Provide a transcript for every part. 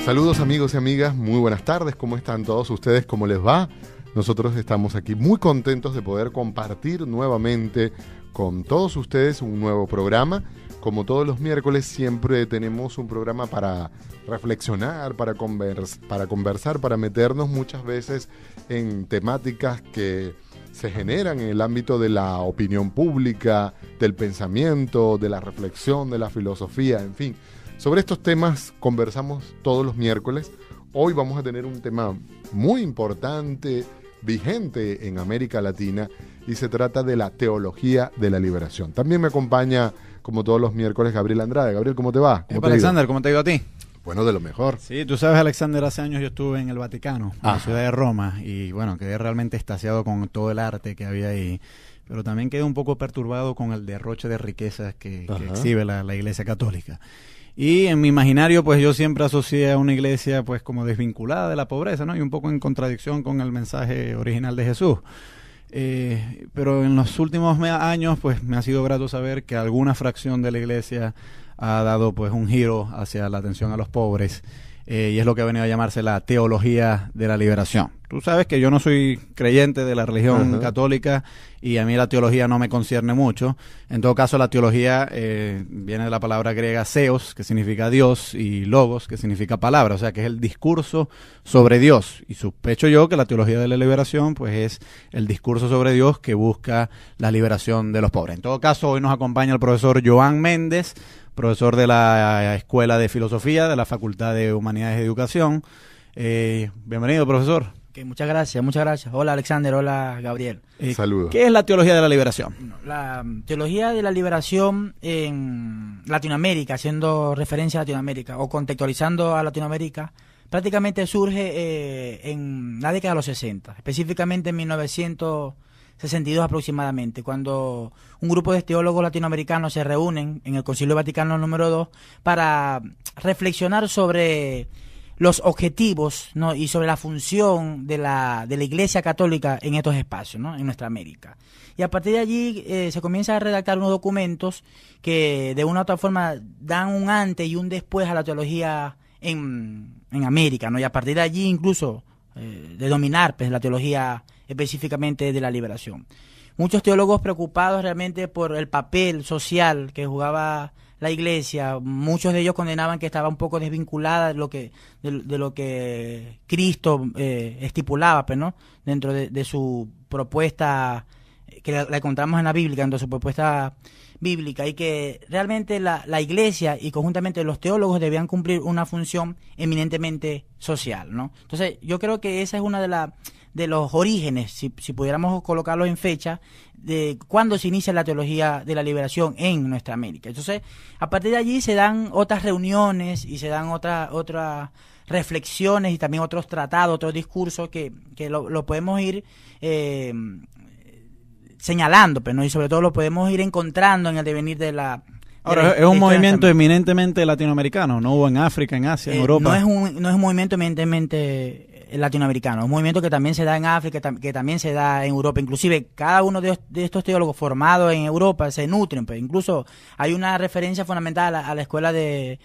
Saludos amigos y amigas, muy buenas tardes, ¿cómo están todos ustedes? ¿Cómo les va? Nosotros estamos aquí muy contentos de poder compartir nuevamente con todos ustedes un nuevo programa. Como todos los miércoles siempre tenemos un programa para reflexionar, para conversar, para meternos muchas veces en temáticas que se generan en el ámbito de la opinión pública, del pensamiento, de la reflexión, de la filosofía, en fin. Sobre estos temas conversamos todos los miércoles. Hoy vamos a tener un tema muy importante, vigente en América Latina, y se trata de la teología de la liberación. También me acompaña, como todos los miércoles, Gabriel Andrade. Gabriel, ¿cómo te va? ¿Cómo te Alexander, ¿cómo te ha ido a ti? Bueno, de lo mejor. Sí, tú sabes, Alexander, hace años yo estuve en el Vaticano, en la ciudad de Roma, y bueno, quedé realmente extasiado con todo el arte que había ahí, pero también quedé un poco perturbado con el derroche de riquezas que exhibe la Iglesia Católica. Y en mi imaginario, pues yo siempre asocié a una iglesia pues como desvinculada de la pobreza, ¿no? Y un poco en contradicción con el mensaje original de Jesús. Pero en los últimos años, pues me ha sido grato saber que alguna fracción de la iglesia ha dado pues un giro hacia la atención a los pobres, y es lo que ha venido a llamarse la teología de la liberación. Tú sabes que yo no soy creyente de la religión católica y a mí la teología no me concierne mucho. En todo caso, la teología viene de la palabra griega theos, que significa Dios, y logos, que significa palabra, o sea que es el discurso sobre Dios. Y sospecho yo que la teología de la liberación pues es el discurso sobre Dios que busca la liberación de los pobres. En todo caso, hoy nos acompaña el profesor Joan Méndez, profesor de la Escuela de Filosofía de la Facultad de Humanidades y Educación. Bienvenido, profesor. Okay, muchas gracias, muchas gracias. Hola, Alexander, hola, Gabriel. Saludos. ¿Qué es la teología de la liberación? La teología de la liberación en Latinoamérica, haciendo referencia a Latinoamérica o contextualizando a Latinoamérica, prácticamente surge en la década de los 60, específicamente en 1962 aproximadamente, cuando un grupo de teólogos latinoamericanos se reúnen en el Concilio Vaticano número 2 para reflexionar sobre los objetivos, ¿no? Y sobre la función de la Iglesia Católica en estos espacios, ¿no? En nuestra América. Y a partir de allí se comienza a redactar unos documentos que de una u otra forma dan un antes y un después a la teología en América, ¿no? Y a partir de allí incluso de dominar pues, la teología específicamente de la liberación. Muchos teólogos preocupados realmente por el papel social que jugaba la iglesia, muchos de ellos condenaban que estaba un poco desvinculada de lo que Cristo estipulaba, pues, ¿no? Dentro de su propuesta que la encontramos en la Biblia, dentro de su propuesta bíblica, y que realmente la iglesia y conjuntamente los teólogos debían cumplir una función eminentemente social, ¿no? Entonces yo creo que esa es una de los orígenes, si pudiéramos colocarlo en fecha, de cuándo se inicia la teología de la liberación en nuestra América. Entonces, a partir de allí se dan otras reuniones y se dan otras reflexiones y también otros tratados, otros discursos que lo podemos ir señalando, pero ¿no? Y sobre todo lo podemos ir encontrando en el devenir de la... Ahora, es un movimiento eminentemente latinoamericano, no hubo en África, en Asia, en Europa. No es un movimiento eminentemente latinoamericano, es un movimiento que también se da en África, que también se da en Europa. Inclusive cada uno de estos teólogos formados en Europa se nutren, pues incluso hay una referencia fundamental a la escuela de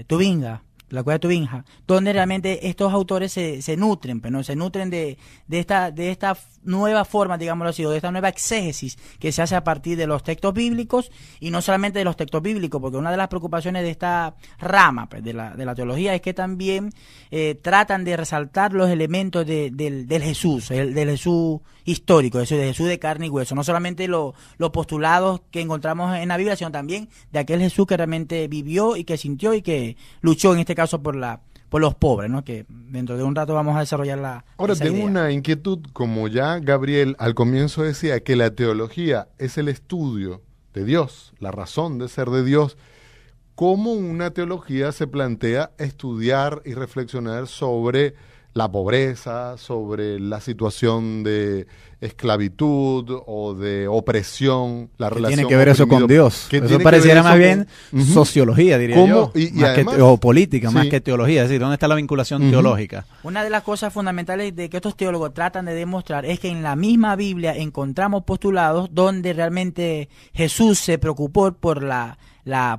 Tubinga, la escuela de Tubinga, donde realmente estos autores se nutren, pues, ¿no? Se nutren de esta nueva forma, digámoslo así, o de esta nueva exégesis que se hace a partir de los textos bíblicos, y no solamente de los textos bíblicos, porque una de las preocupaciones de esta rama pues, de la teología es que también tratan de resaltar los elementos del Jesús, del Jesús histórico, de Jesús de carne y hueso, no solamente los postulados que encontramos en la Biblia, sino también de aquel Jesús que realmente vivió y que sintió y que luchó en este caso por los pobres, ¿no? Que dentro de un rato vamos a desarrollar Ahora esa tengo idea. una inquietud, como ya Gabriel al comienzo decía, que la teología es el estudio de Dios, la razón de ser de Dios. ¿Cómo una teología se plantea estudiar y reflexionar sobre la pobreza, sobre la situación de esclavitud o de opresión, la relación tiene que ver eso con Dios. Eso pareciera más bien sociología, diría yo, y más además, o política, sí, más que teología. Es decir, ¿dónde está la vinculación teológica? Una de las cosas fundamentales de que estos teólogos tratan de demostrar es que en la misma Biblia encontramos postulados donde realmente Jesús se preocupó por la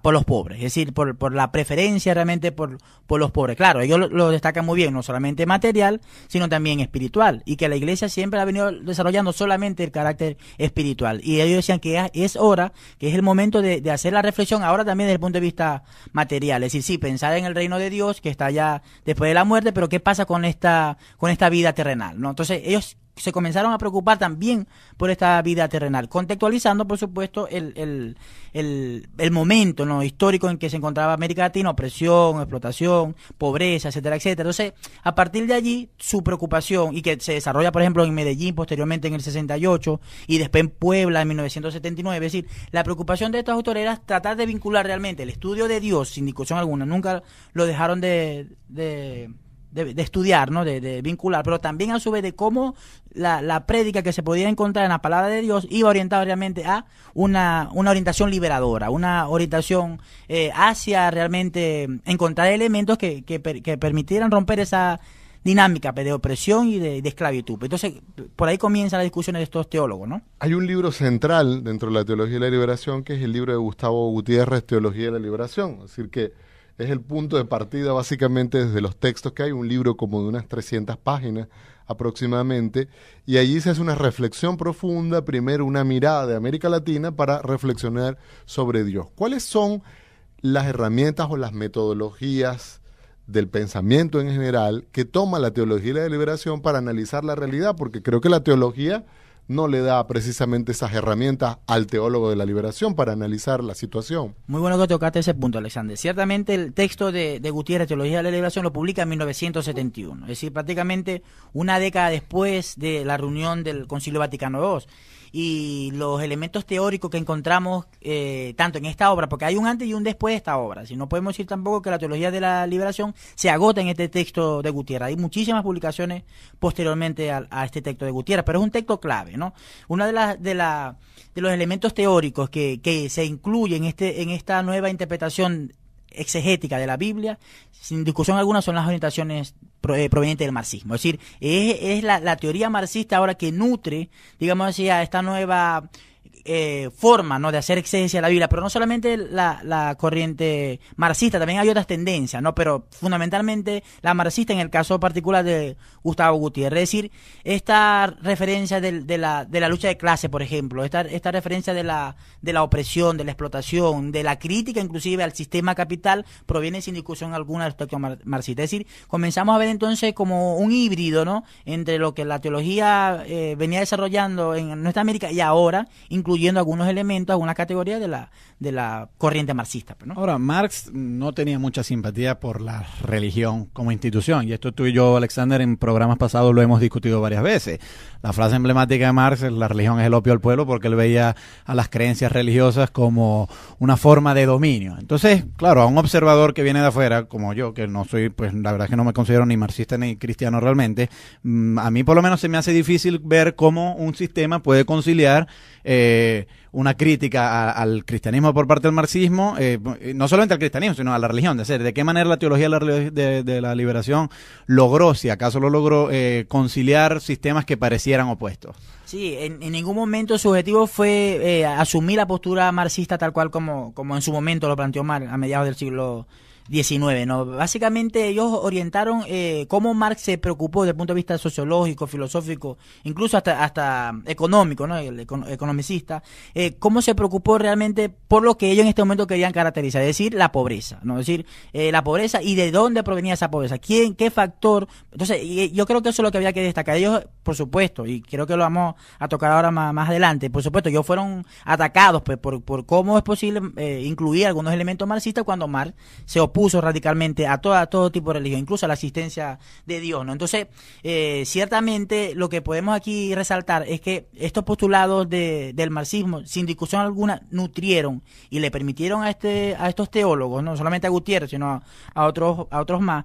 por los pobres, es decir, por la preferencia realmente por los pobres. Claro, ellos lo destacan muy bien, no solamente material, sino también espiritual, y que la iglesia siempre ha venido desarrollando solamente el carácter espiritual. Y ellos decían que es hora, que es el momento de hacer la reflexión ahora también desde el punto de vista material, es decir, sí, pensar en el reino de Dios que está allá después de la muerte, pero ¿qué pasa con esta vida terrenal, ¿no? Entonces ellos se comenzaron a preocupar también por esta vida terrenal, contextualizando, por supuesto, el momento, ¿no?, histórico en que se encontraba América Latina: opresión, explotación, pobreza, etcétera, etcétera. Entonces, a partir de allí, su preocupación, y que se desarrolla, por ejemplo, en Medellín posteriormente en el 68 y después en Puebla en 1979, es decir, la preocupación de estos autores era tratar de vincular realmente el estudio de Dios, sin discusión alguna, nunca lo dejaron de estudiar, ¿no?, de vincular, pero también a su vez de cómo la prédica que se podía encontrar en la palabra de Dios iba orientada realmente a una orientación liberadora, una orientación hacia realmente encontrar elementos que permitieran romper esa dinámica de opresión y de esclavitud. Entonces, por ahí comienzan las discusiones de estos teólogos, ¿no? Hay un libro central dentro de la teología de la liberación, que es el libro de Gustavo Gutiérrez, Teología de la Liberación, es decir que es el punto de partida básicamente desde los textos que hay, un libro como de unas 300 páginas aproximadamente, y allí se hace una reflexión profunda, primero una mirada de América Latina para reflexionar sobre Dios. ¿Cuáles son las herramientas o las metodologías del pensamiento en general que toma la teología de la liberación para analizar la realidad? Porque creo que la teología no le da precisamente esas herramientas al teólogo de la liberación para analizar la situación. Muy bueno que tocaste ese punto, Alexander. Ciertamente el texto de Gutiérrez, Teología de la Liberación, lo publica en 1971, es decir, prácticamente una década después de la reunión del Concilio Vaticano II. Y los elementos teóricos que encontramos tanto en esta obra, porque hay un antes y un después de esta obra, si no podemos decir tampoco que la teología de la liberación se agota en este texto de Gutiérrez. Hay muchísimas publicaciones posteriormente a este texto de Gutiérrez, pero es un texto clave, ¿no? Uno de los elementos teóricos que se incluye en esta nueva interpretación exegética de la Biblia, sin discusión alguna, son las orientaciones provenientes del marxismo. Es decir, es la teoría marxista ahora que nutre, digamos así, a esta nueva forma, ¿no?, de hacer exégesis a la Biblia, pero no solamente la corriente marxista, también hay otras tendencias, ¿no?, pero fundamentalmente la marxista en el caso particular de Gustavo Gutiérrez. Es decir, esta referencia de la lucha de clase, por ejemplo, esta referencia de la opresión, de la explotación, de la crítica inclusive al sistema capital, proviene sin discusión alguna del texto marxista. Es decir, comenzamos a ver entonces como un híbrido, ¿no?, entre lo que la teología venía desarrollando en nuestra América y ahora incluyendo algunos elementos, algunas categorías de la corriente marxista, ¿no? Ahora, Marx no tenía mucha simpatía por la religión como institución, y esto tú y yo, Alexander, en programas pasados lo hemos discutido varias veces. La frase emblemática de Marx es: la religión es el opio del pueblo, porque él veía a las creencias religiosas como una forma de dominio. Entonces, claro, a un observador que viene de afuera, como yo, que no soy, pues la verdad es que no me considero ni marxista ni cristiano realmente, a mí por lo menos se me hace difícil ver cómo un sistema puede conciliar una crítica al cristianismo por parte del marxismo, no solamente al cristianismo, sino a la religión. De qué manera la teología de la liberación logró, si acaso lo logró, conciliar sistemas que parecieran opuestos. Sí, en ningún momento su objetivo fue asumir la postura marxista tal cual como en su momento lo planteó Marx a mediados del siglo XIX, ¿no? Básicamente ellos orientaron cómo Marx se preocupó desde el punto de vista sociológico, filosófico, incluso hasta económico, ¿no?, el economicista, cómo se preocupó realmente por lo que ellos en este momento querían caracterizar, es decir, la pobreza, ¿no? Es decir, la pobreza y de dónde provenía esa pobreza, qué factor. Entonces, yo creo que eso es lo que había que destacar. Ellos, por supuesto, y creo que lo vamos a tocar ahora más adelante, por supuesto, ellos fueron atacados pues, por cómo es posible incluir algunos elementos marxistas cuando Marx se opuso radicalmente a todo tipo de religión, incluso a la existencia de Dios, ¿no? Entonces, ciertamente lo que podemos aquí resaltar es que estos postulados del marxismo, sin discusión alguna, nutrieron y le permitieron a estos teólogos, no solamente a Gutiérrez, sino a otros más,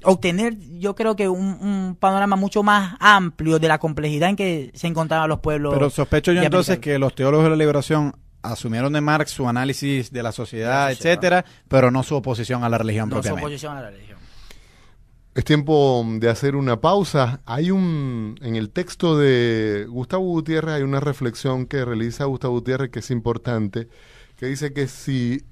obtener, yo creo que un panorama mucho más amplio de la complejidad en que se encontraban los pueblos. Pero sospecho yo entonces que los teólogos de la liberación asumieron de Marx su análisis de la sociedad, etcétera, pero no su oposición a la religión propiamente. No su oposición a la religión. Es tiempo de hacer una pausa. En el texto de Gustavo Gutiérrez hay una reflexión que realiza Gustavo Gutiérrez que es importante, que que dice que si,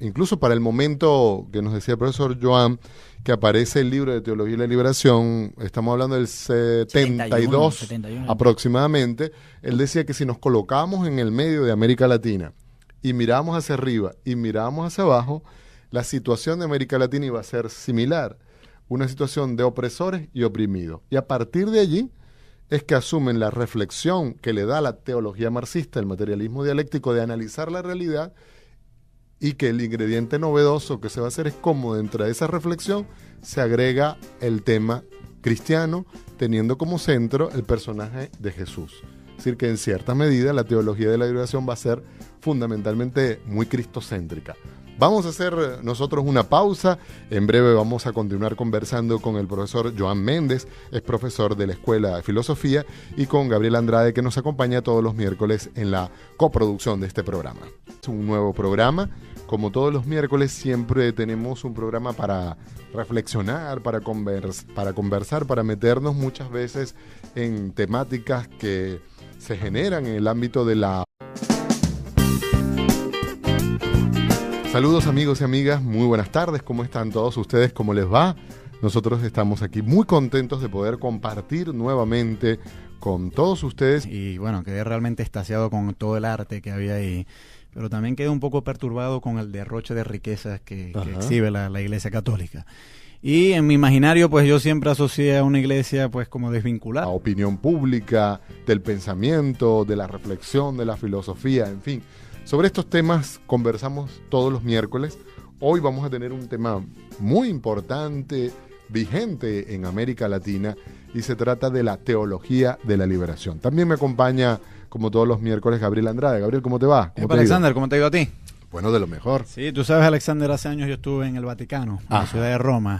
incluso para el momento que nos decía el profesor Joan, que aparece el libro de Teología y la Liberación, estamos hablando del 72 aproximadamente, él decía que si nos colocamos en el medio de América Latina y miramos hacia arriba y miramos hacia abajo, la situación de América Latina iba a ser similar, una situación de opresores y oprimidos. Y a partir de allí es que asumen la reflexión que le da la teología marxista, el materialismo dialéctico, de analizar la realidad, y que el ingrediente novedoso que se va a hacer es cómo dentro de esa reflexión se agrega el tema cristiano, teniendo como centro el personaje de Jesús. Es decir, que en cierta medida la teología de la liberación va a ser fundamentalmente muy cristocéntrica. Vamos a hacer nosotros una pausa. En breve vamos a continuar conversando con el profesor Joan Méndez, es profesor de la Escuela de Filosofía, y con Gabriel Andrade, que nos acompaña todos los miércoles en la coproducción de este programa. Es un nuevo programa. Como todos los miércoles, siempre tenemos un programa para reflexionar, para conversar, para meternos muchas veces en temáticas que se generan en el ámbito de la... Saludos amigos y amigas, muy buenas tardes, ¿cómo están todos ustedes? ¿Cómo les va? Nosotros estamos aquí muy contentos de poder compartir nuevamente con todos ustedes. Y bueno, quedé realmente extasiado con todo el arte que había ahí, pero también quedé un poco perturbado con el derroche de riquezas que exhibe la Iglesia Católica. Y en mi imaginario, pues yo siempre asocié a una iglesia pues como desvinculada. La opinión pública, del pensamiento, de la reflexión, de la filosofía, en fin. Sobre estos temas conversamos todos los miércoles. Hoy vamos a tener un tema muy importante, vigente en América Latina, y se trata de la teología de la liberación. También me acompaña, como todos los miércoles, Gabriel Andrade. Gabriel, ¿cómo te va? Alexander, ¿cómo te ha ido a ti? Bueno, de lo mejor. Sí, tú sabes, Alexander, hace años yo estuve en el Vaticano, en la ciudad de Roma.